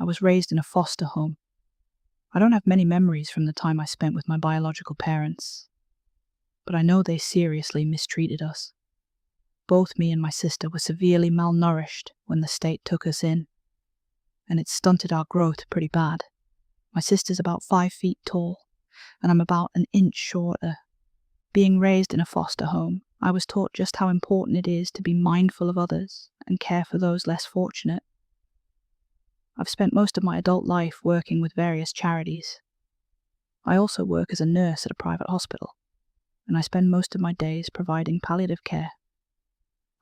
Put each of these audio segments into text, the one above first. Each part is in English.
I was raised in a foster home. I don't have many memories from the time I spent with my biological parents, but I know they seriously mistreated us. Both me and my sister were severely malnourished when the state took us in, and it stunted our growth pretty bad. My sister's about 5 feet tall, and I'm about an inch shorter. Being raised in a foster home, I was taught just how important it is to be mindful of others and care for those less fortunate. I've spent most of my adult life working with various charities. I also work as a nurse at a private hospital, and I spend most of my days providing palliative care.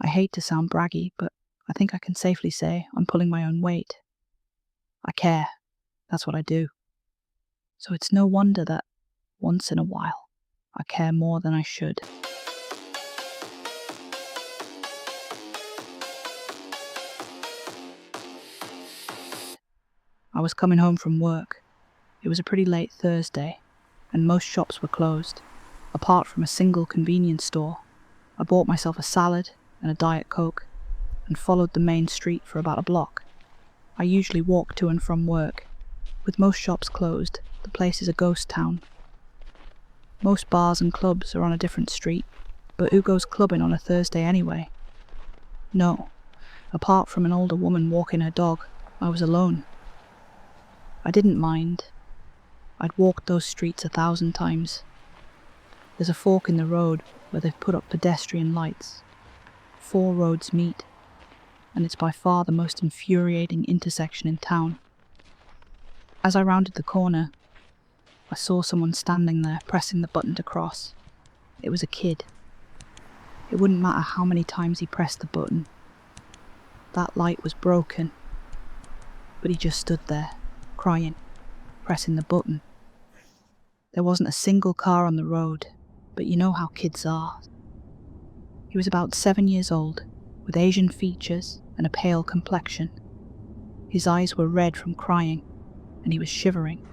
I hate to sound braggy, but I think I can safely say I'm pulling my own weight. I care. That's what I do. So it's no wonder that, once in a while, I care more than I should. I was coming home from work. It was a pretty late Thursday, and most shops were closed, apart from a single convenience store. I bought myself a salad and a Diet Coke, and followed the main street for about a block. I usually walk to and from work. With most shops closed, the place is a ghost town. Most bars and clubs are on a different street, but who goes clubbing on a Thursday anyway? No, apart from an older woman walking her dog, I was alone. I didn't mind. I'd walked those streets 1,000 times. There's a fork in the road where they've put up pedestrian lights. 4 roads meet, and it's by far the most infuriating intersection in town. As I rounded the corner, I saw someone standing there pressing the button to cross. It was a kid. It wouldn't matter how many times he pressed the button. That light was broken, but he just stood there, crying, pressing the button. There wasn't a single car on the road, but you know how kids are. He was about 7 years old, with Asian features and a pale complexion. His eyes were red from crying, and he was shivering.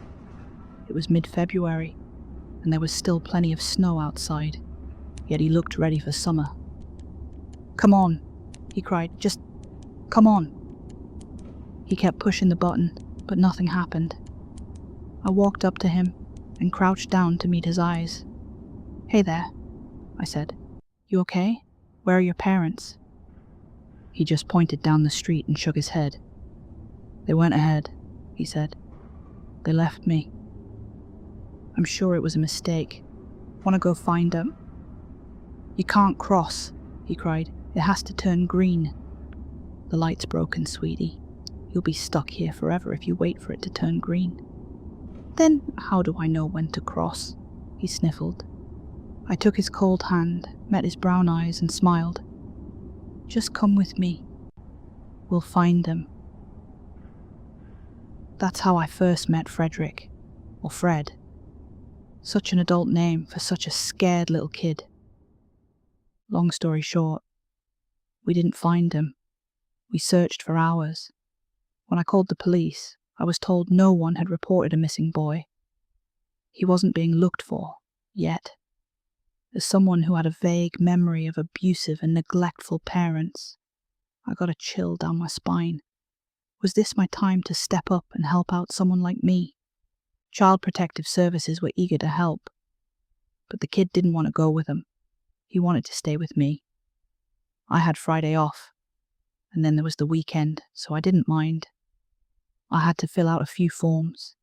It was mid-February, and there was still plenty of snow outside, yet he looked ready for summer. "Come on," he cried, "just come on." He kept pushing the button, but nothing happened. I walked up to him and crouched down to meet his eyes. "Hey there," I said. "You okay? Where are your parents?" He just pointed down the street and shook his head. "They went ahead," he said. "They left me. I'm sure it was a mistake. Want to go find them?" "You can't cross," he cried. "It has to turn green." "The light's broken, sweetie. You'll be stuck here forever if you wait for it to turn green." "Then how do I know when to cross?" he sniffled. I took his cold hand, met his brown eyes, and smiled. "Just come with me. We'll find them." That's how I first met Frederick, or Fred. Such an adult name for such a scared little kid. Long story short, we didn't find him. We searched for hours. When I called the police, I was told no one had reported a missing boy. He wasn't being looked for, yet. As someone who had a vague memory of abusive and neglectful parents, I got a chill down my spine. Was this my time to step up and help out someone like me? Child Protective Services were eager to help, but the kid didn't want to go with them. He wanted to stay with me. I had Friday off, and then there was the weekend, so I didn't mind. I had to fill out a few forms,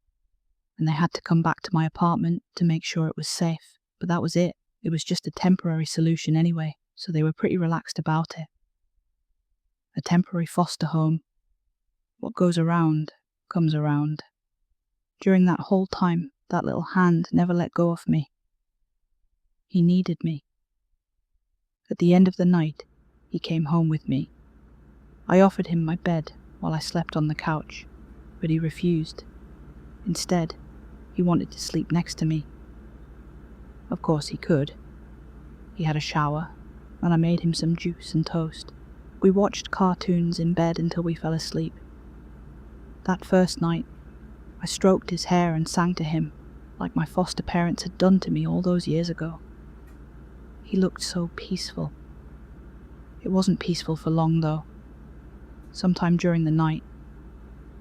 and they had to come back to my apartment to make sure it was safe, but that was it. It was just a temporary solution anyway, so they were pretty relaxed about it. A temporary foster home. What goes around, comes around. During that whole time, that little hand never let go of me. He needed me. At the end of the night, he came home with me. I offered him my bed while I slept on the couch, but he refused. Instead, he wanted to sleep next to me. Of course he could. He had a shower, and I made him some juice and toast. We watched cartoons in bed until we fell asleep. That first night, I stroked his hair and sang to him, like my foster parents had done to me all those years ago. He looked so peaceful. It wasn't peaceful for long, though. Sometime during the night,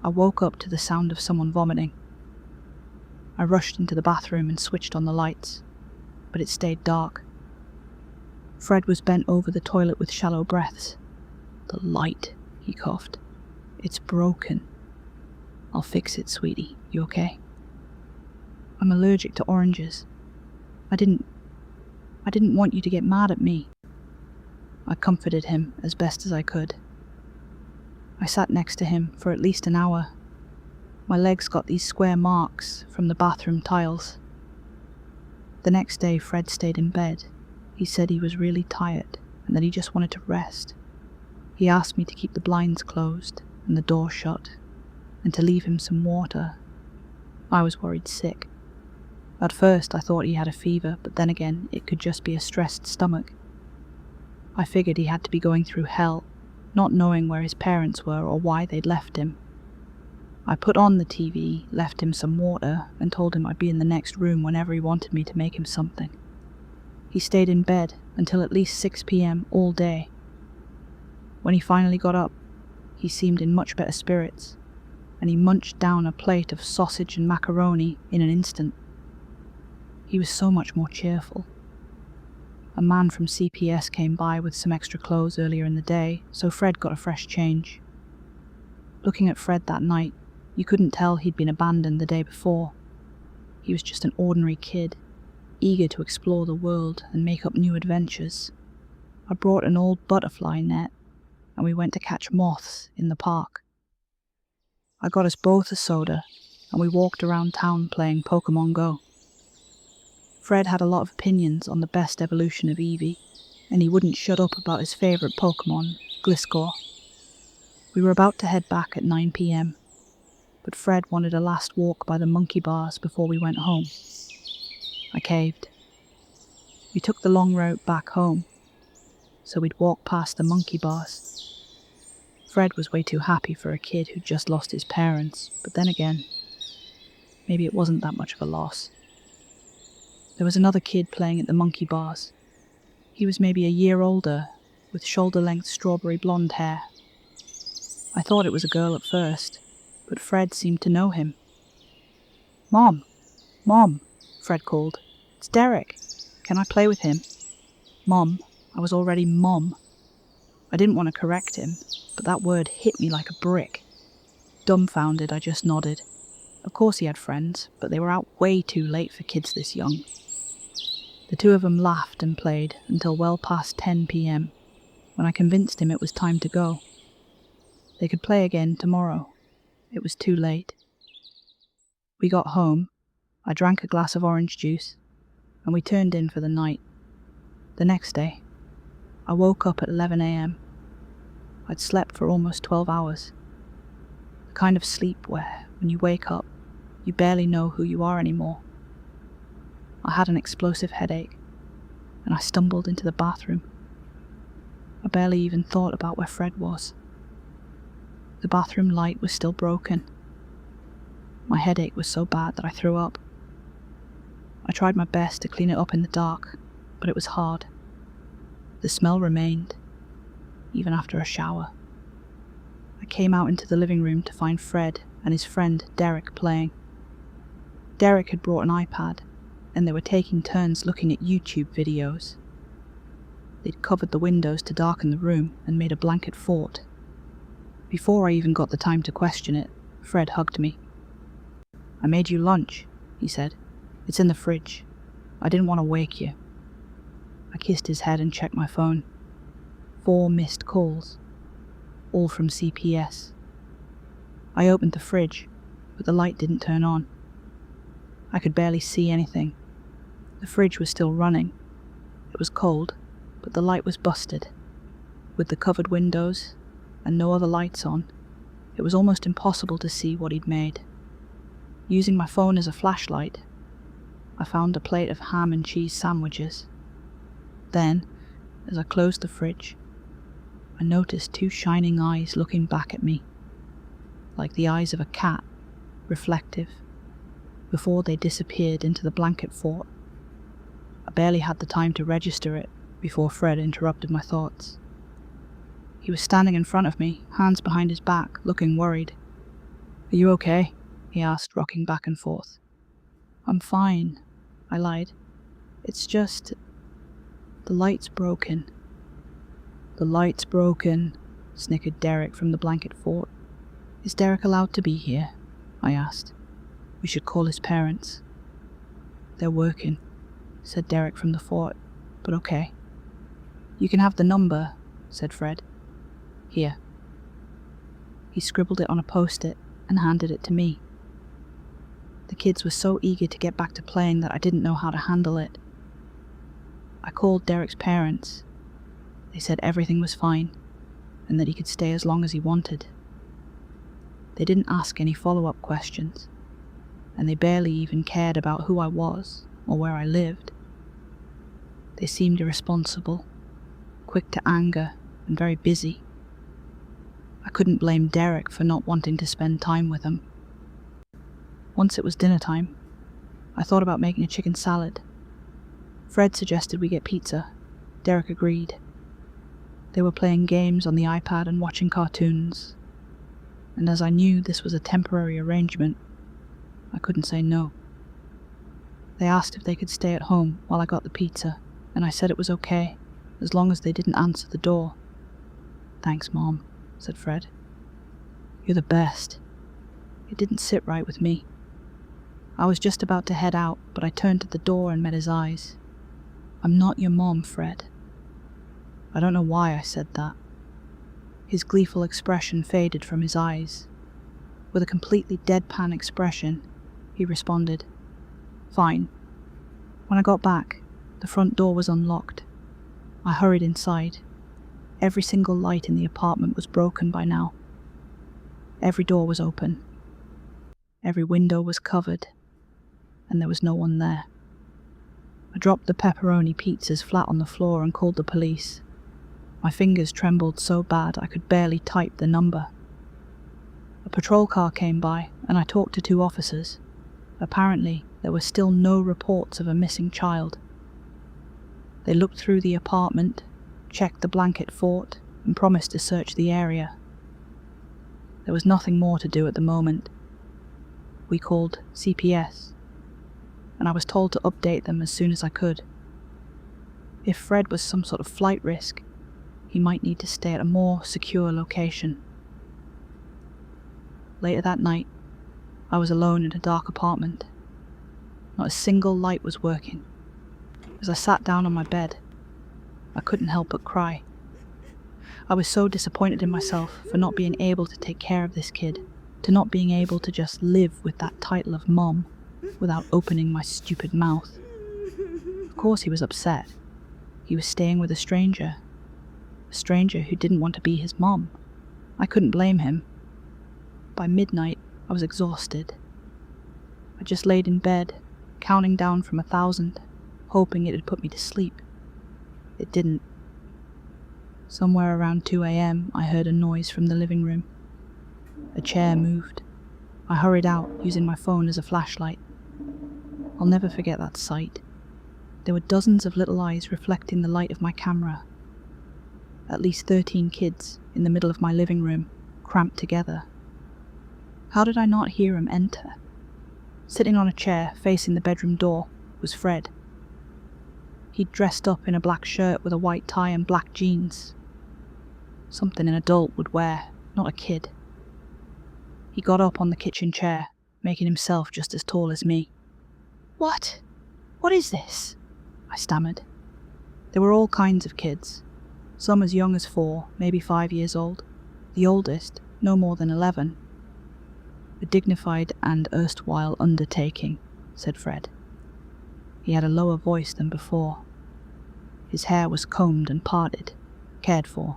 I woke up to the sound of someone vomiting. I rushed into the bathroom and switched on the lights, but it stayed dark. Fred was bent over the toilet with shallow breaths. "The light," he coughed. "It's broken." "I'll fix it, sweetie. You okay?" "I'm allergic to oranges. I didn't want you to get mad at me." I comforted him as best as I could. I sat next to him for at least an hour. My legs got these square marks from the bathroom tiles. The next day, Fred stayed in bed. He said he was really tired and that he just wanted to rest. He asked me to keep the blinds closed and the door shut, and to leave him some water. I was worried sick. At first I thought he had a fever, but then again it could just be a stressed stomach. I figured he had to be going through hell, not knowing where his parents were or why they'd left him. I put on the TV, left him some water, and told him I'd be in the next room whenever he wanted me to make him something. He stayed in bed until at least 6 p.m. all day. When he finally got up, he seemed in much better spirits, and he munched down a plate of sausage and macaroni in an instant. He was so much more cheerful. A man from CPS came by with some extra clothes earlier in the day, so Fred got a fresh change. Looking at Fred that night, you couldn't tell he'd been abandoned the day before. He was just an ordinary kid, eager to explore the world and make up new adventures. I brought an old butterfly net, and we went to catch moths in the park. I got us both a soda, and we walked around town playing Pokemon Go. Fred had a lot of opinions on the best evolution of Eevee, and he wouldn't shut up about his favourite Pokemon, Gliscor. We were about to head back at 9 p.m, but Fred wanted a last walk by the monkey bars before we went home. I caved. We took the long route back home, so we'd walk past the monkey bars. Fred was way too happy for a kid who'd just lost his parents, but then again, maybe it wasn't that much of a loss. There was another kid playing at the monkey bars. He was maybe a year older, with shoulder-length strawberry blonde hair. I thought it was a girl at first, but Fred seemed to know him. "Mom! Mom!" Fred called. "It's Derek. Can I play with him?" Mom. I was already Mom. I didn't want to correct him, but that word hit me like a brick. Dumbfounded, I just nodded. Of course he had friends, but they were out way too late for kids this young. The two of them laughed and played until well past 10 p.m, when I convinced him it was time to go. They could play again tomorrow. It was too late. We got home, I drank a glass of orange juice, and we turned in for the night. The next day, I woke up at 11 a.m. I'd slept for almost 12 hours. The kind of sleep where, when you wake up, you barely know who you are anymore. I had an explosive headache, and I stumbled into the bathroom. I barely even thought about where Fred was. The bathroom light was still broken. My headache was so bad that I threw up. I tried my best to clean it up in the dark, but it was hard. The smell remained, even after a shower. I came out into the living room to find Fred and his friend Derek playing. Derek had brought an iPad, and they were taking turns looking at YouTube videos. They'd covered the windows to darken the room and made a blanket fort. Before I even got the time to question it, Fred hugged me. "I made you lunch," he said. "It's in the fridge. I didn't want to wake you." I kissed his head and checked my phone. 4 missed calls, all from CPS. I opened the fridge, but the light didn't turn on. I could barely see anything. The fridge was still running. It was cold, but the light was busted. With the covered windows and no other lights on, it was almost impossible to see what he'd made. Using my phone as a flashlight, I found a plate of ham and cheese sandwiches. Then, as I closed the fridge, I noticed 2 shining eyes looking back at me, like the eyes of a cat, reflective, before they disappeared into the blanket fort. I barely had the time to register it before Fred interrupted my thoughts. He was standing in front of me, hands behind his back, looking worried. "Are you okay?" he asked, rocking back and forth. "I'm fine," I lied. "It's just... the light's broken." "The light's broken," snickered Derek from the blanket fort. "Is Derek allowed to be here?" I asked. "We should call his parents." "They're working," said Derek from the fort, "but okay." "You can have the number," said Fred. "Here." He scribbled it on a post-it and handed it to me. The kids were so eager to get back to playing that I didn't know how to handle it. I called Derek's parents. They said everything was fine, and that he could stay as long as he wanted. They didn't ask any follow-up questions, and they barely even cared about who I was or where I lived. They seemed irresponsible, quick to anger, and very busy. I couldn't blame Derek for not wanting to spend time with them. Once it was dinner time, I thought about making a chicken salad. Fred suggested we get pizza. Derek agreed. They were playing games on the iPad and watching cartoons, and as I knew this was a temporary arrangement, I couldn't say no. They asked if they could stay at home while I got the pizza, and I said it was okay, as long as they didn't answer the door. "Thanks, Mom," said Fred. "You're the best." It didn't sit right with me. I was just about to head out, but I turned to the door and met his eyes. "I'm not your mom, Fred." I don't know why I said that. His gleeful expression faded from his eyes. With a completely deadpan expression, he responded, "Fine." When I got back, the front door was unlocked. I hurried inside. Every single light in the apartment was broken by now. Every door was open. Every window was covered, and there was no one there. I dropped the pepperoni pizzas flat on the floor and called the police. My fingers trembled so bad I could barely type the number. A patrol car came by, and I talked to 2 officers. Apparently, there were still no reports of a missing child. They looked through the apartment, checked the blanket fort, and promised to search the area. There was nothing more to do at the moment. We called CPS, and I was told to update them as soon as I could. If Fred was some sort of flight risk, he might need to stay at a more secure location. Later that night, I was alone in a dark apartment. Not a single light was working. As I sat down on my bed, I couldn't help but cry. I was so disappointed in myself for not being able to take care of this kid, to not being able to just live with that title of mom without opening my stupid mouth. Of course he was upset. He was staying with a stranger who didn't want to be his mom. I couldn't blame him. By midnight, I was exhausted. I just laid in bed, counting down from 1,000, hoping it'd put me to sleep. It didn't. Somewhere around 2 a.m, I heard a noise from the living room. A chair moved. I hurried out, using my phone as a flashlight. I'll never forget that sight. There were dozens of little eyes reflecting the light of my camera. At least 13 kids in the middle of my living room, cramped together. How did I not hear him enter? Sitting on a chair facing the bedroom door was Fred. He'd dressed up in a black shirt with a white tie and black jeans. Something an adult would wear, not a kid. He got up on the kitchen chair, making himself just as tall as me. "What? What is this?" I stammered. There were all kinds of kids. Some as young as 4, maybe 5 years old. The oldest, no more than 11. "A dignified and erstwhile undertaking," said Fred. He had a lower voice than before. His hair was combed and parted, cared for.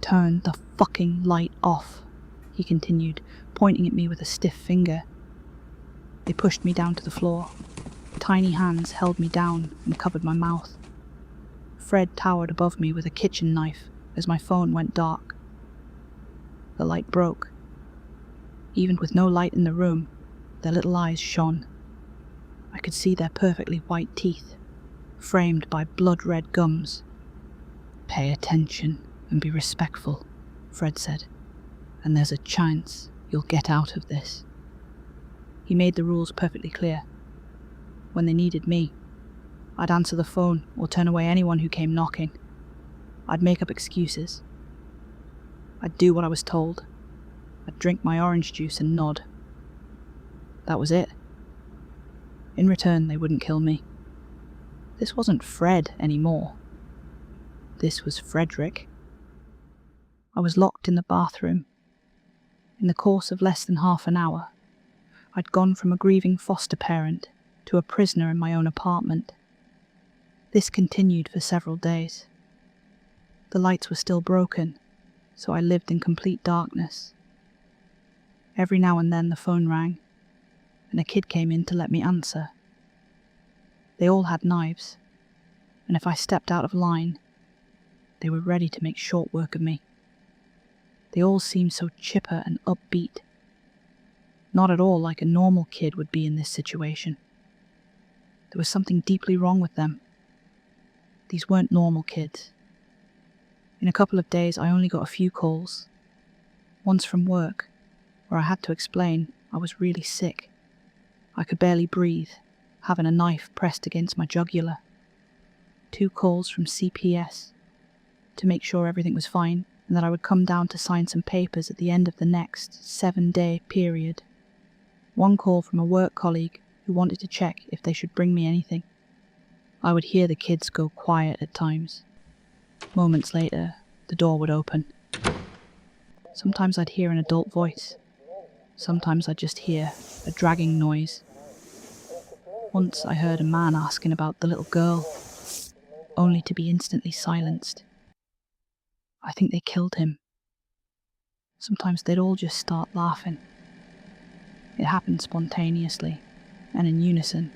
"Turn the fucking light off," he continued, pointing at me with a stiff finger. They pushed me down to the floor. Tiny hands held me down and covered my mouth. Fred towered above me with a kitchen knife as my phone went dark. The light broke. Even with no light in the room, their little eyes shone. I could see their perfectly white teeth, framed by blood-red gums. "Pay attention and be respectful," Fred said, "and there's a chance You'll get out of this. He made the rules perfectly clear. When they needed me, I'd answer the phone or turn away anyone who came knocking. I'd make up excuses. I'd do what I was told. I'd drink my orange juice and nod. That was it. In return, they wouldn't kill me. This wasn't Fred anymore. This was Frederick. I was locked in the bathroom. In the course of less than half an hour, I'd gone from a grieving foster parent to a prisoner in my own apartment. This continued for several days. The lights were still broken, so I lived in complete darkness. Every now and then the phone rang, and a kid came in to let me answer. They all had knives, and if I stepped out of line, they were ready to make short work of me. They all seemed so chipper and upbeat. Not at all like a normal kid would be in this situation. There was something deeply wrong with them. These weren't normal kids. In a couple of days, I only got a few calls. Once from work, where I had to explain I was really sick. I could barely breathe, having a knife pressed against my jugular. 2 calls from CPS to make sure everything was fine and that I would come down to sign some papers at the end of the next 7-day period. 1 call from a work colleague who wanted to check if they should bring me anything. I would hear the kids go quiet at times. Moments later, the door would open. Sometimes I'd hear an adult voice. Sometimes I'd just hear a dragging noise. Once I heard a man asking about the little girl, only to be instantly silenced. I think they killed him. Sometimes they'd all just start laughing. It happened spontaneously and in unison.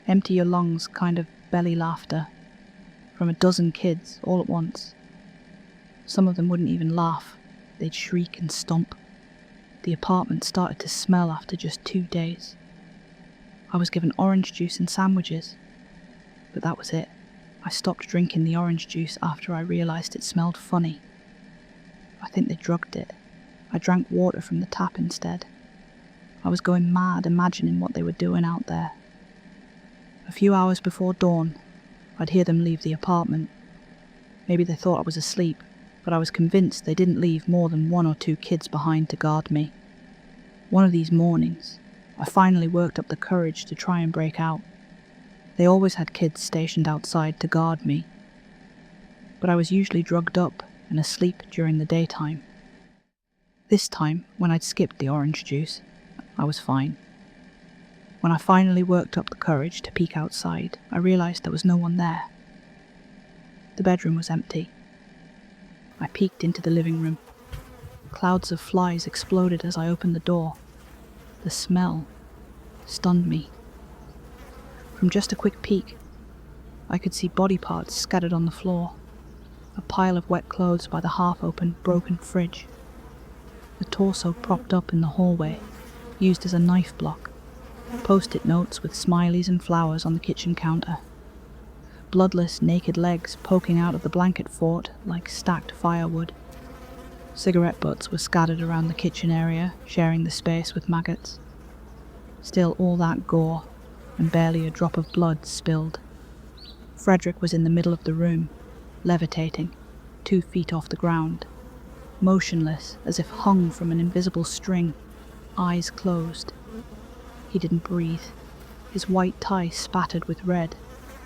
Empty your lungs kind of belly laughter from a dozen kids all at once. Some of them wouldn't even laugh. They'd shriek and stomp. The apartment started to smell after just 2 days. I was given orange juice and sandwiches, but that was it. I stopped drinking the orange juice after I realised it smelled funny. I think they drugged it. I drank water from the tap instead. I was going mad imagining what they were doing out there. A few hours before dawn, I'd hear them leave the apartment. Maybe they thought I was asleep, but I was convinced they didn't leave more than 1 or 2 kids behind to guard me. One of these mornings, I finally worked up the courage to try and break out. They always had kids stationed outside to guard me, but I was usually drugged up and asleep during the daytime. This time, when I'd skipped the orange juice, I was fine. When I finally worked up the courage to peek outside, I realised there was no one there. The bedroom was empty. I peeked into the living room. Clouds of flies exploded as I opened the door. The smell stunned me. From just a quick peek, I could see body parts scattered on the floor, a pile of wet clothes by the half-open, broken fridge, the torso propped up in the hallway, used as a knife block, post-it notes with smileys and flowers on the kitchen counter, bloodless, naked legs poking out of the blanket fort like stacked firewood. Cigarette butts were scattered around the kitchen area, sharing the space with maggots. Still all that gore, and barely a drop of blood spilled. Frederick was in the middle of the room, levitating, 2 feet off the ground, motionless as if hung from an invisible string, eyes closed. He didn't breathe, his white tie spattered with red,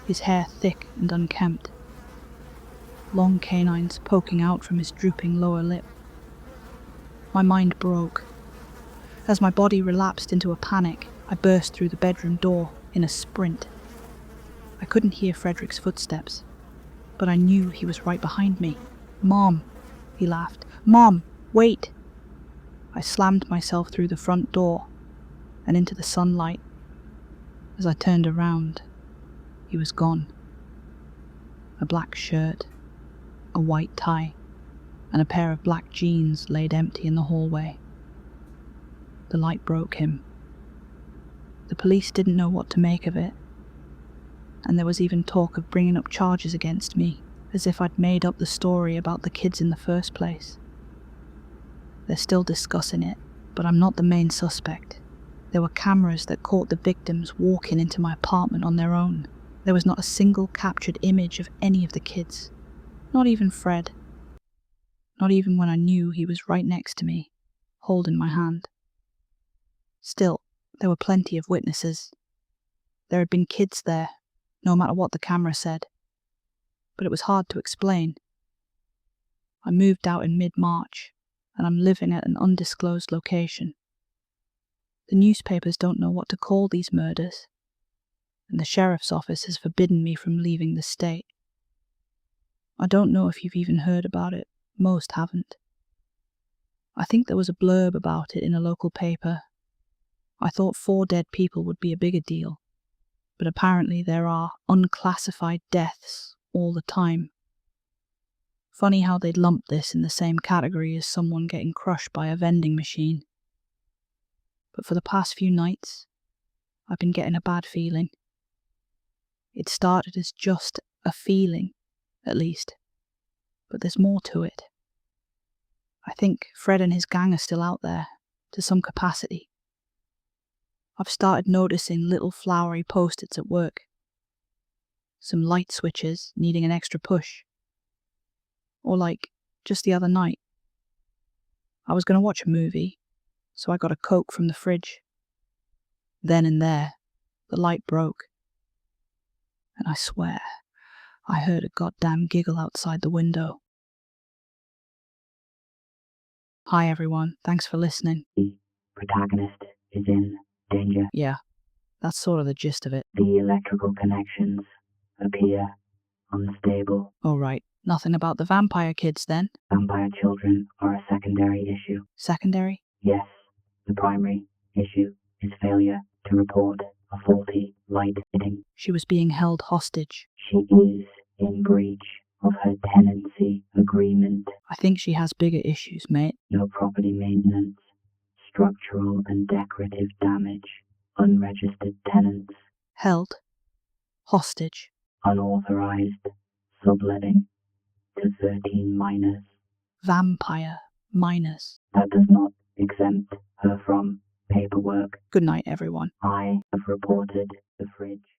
his hair thick and unkempt. Long canines poking out from his drooping lower lip. My mind broke. As my body relapsed into a panic, I burst through the bedroom door in a sprint. I couldn't hear Frederick's footsteps, but I knew he was right behind me. "Mom," he laughed. "Mom, wait!" I slammed myself through the front door and into the sunlight. As I turned around, he was gone. A black shirt, a white tie, and a pair of black jeans laid empty in the hallway. The light broke him. The police didn't know what to make of it, and there was even talk of bringing up charges against me, as if I'd made up the story about the kids in the first place. They're still discussing it, but I'm not the main suspect. There were cameras that caught the victims walking into my apartment on their own. There was not a single captured image of any of the kids. Not even Fred. Not even when I knew he was right next to me, holding my hand. Still, there were plenty of witnesses. There had been kids there, no matter what the camera said. But it was hard to explain. I moved out in mid-March, and I'm living at an undisclosed location. The newspapers don't know what to call these murders, and the sheriff's office has forbidden me from leaving the state. I don't know if you've even heard about it. Most haven't. I think there was a blurb about it in a local paper. I thought 4 dead people would be a bigger deal, but apparently there are unclassified deaths all the time. Funny how they'd lump this in the same category as someone getting crushed by a vending machine. But for the past few nights, I've been getting a bad feeling. It started as just a feeling, at least, but there's more to it. I think Fred and his gang are still out there, to some capacity. I've started noticing little flowery post-its at work. Some light switches needing an extra push. Or like, just the other night. I was going to watch a movie, so I got a Coke from the fridge. Then and there, the light broke. And I swear, I heard a goddamn giggle outside the window. Hi everyone, thanks for listening. The protagonist is in danger. Yeah, that's sort of the gist of it. The electrical connections appear unstable. Oh right, nothing about the vampire kids then? Vampire children are a secondary issue. Secondary? Yes, the primary issue is failure to report a faulty light fitting. She was being held hostage. She is in breach of her tenancy agreement. I think she has bigger issues, mate. No property maintenance, structural and decorative damage, unregistered tenants, Held? Hostage? unauthorized subletting to 13 minors. Vampire minors. That does not exempt her from paperwork. Good night, everyone. I have reported the fridge.